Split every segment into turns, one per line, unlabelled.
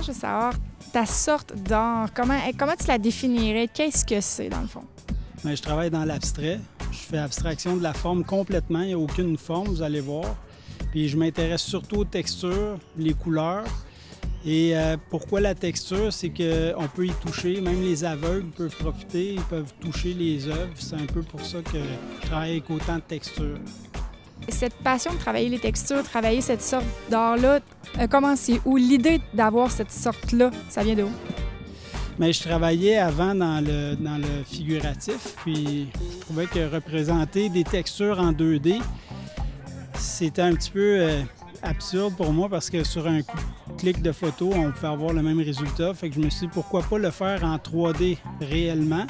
je veux savoir ta sorte d'art. Comment tu la définirais? Qu'est-ce que c'est, dans le fond?
Bien, je travaille dans l'abstrait. Je fais abstraction de la forme complètement. Il n'y a aucune forme, vous allez voir. Puis je m'intéresse surtout aux textures, les couleurs. Et pourquoi la texture? C'est qu'on peut y toucher. Même les aveugles peuvent profiter. Ils peuvent toucher les œuvres. C'est un peu pour ça que je travaille avec autant de textures.
Cette passion de travailler les textures, travailler cette sorte d'art-là, a commencé où? L'idée d'avoir cette sorte-là, ça vient de où?
Mais je travaillais avant dans le figuratif, puis je trouvais que représenter des textures en 2D, c'était un petit peu absurde pour moi parce que sur un clic de photo, on pouvait avoir le même résultat. Fait que je me suis dit pourquoi pas le faire en 3D réellement.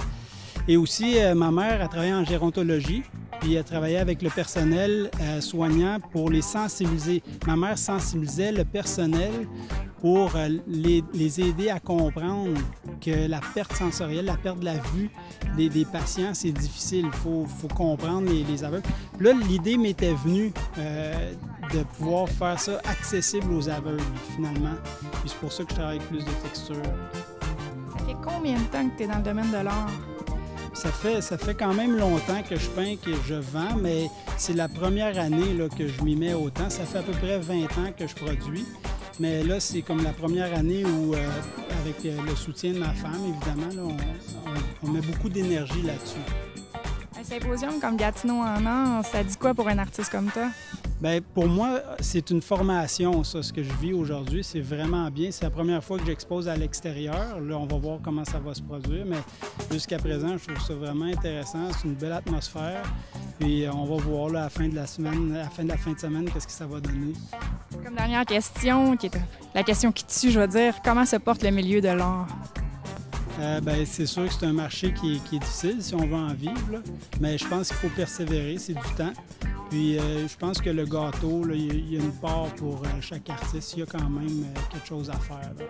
Et aussi, ma mère a travaillé en gérontologie, puis elle travaillait avec le personnel soignant pour les sensibiliser. Ma mère sensibilisait le personnel pour les aider à comprendre que la perte sensorielle, la perte de la vue des patients, c'est difficile. Il faut comprendre les aveugles. Puis là, l'idée m'était venue de pouvoir faire ça accessible aux aveugles, finalement. Puis c'est pour ça que je travaille avec plus de textures.
Ça fait combien de temps que tu es dans le domaine de l'art?
Ça fait quand même longtemps que je peins, que je vends, mais c'est la première année là, que je m'y mets autant. Ça fait à peu près 20 ans que je produis. Mais là, c'est comme la première année où, avec le soutien de ma femme, évidemment, là, on met beaucoup d'énergie là-dessus.
Un symposium comme Gatineau en art, ça dit quoi pour un artiste comme toi?
Bien, pour moi, c'est une formation, ça, ce que je vis aujourd'hui. C'est vraiment bien. C'est la première fois que j'expose à l'extérieur. Là, on va voir comment ça va se produire, mais jusqu'à présent, je trouve ça vraiment intéressant. C'est une belle atmosphère. Puis on va voir là, à la fin de la semaine, à la fin de semaine, qu'est-ce que ça va donner.
Comme dernière question, qui est la question qui tue, je veux dire, comment se porte le milieu de l'art?
Bien, c'est sûr que c'est un marché qui est difficile si on veut en vivre, là. Mais je pense qu'il faut persévérer, c'est du temps. Puis je pense que le gâteau, là, il y a une part pour chaque artiste. Il y a quand même quelque chose à faire, là.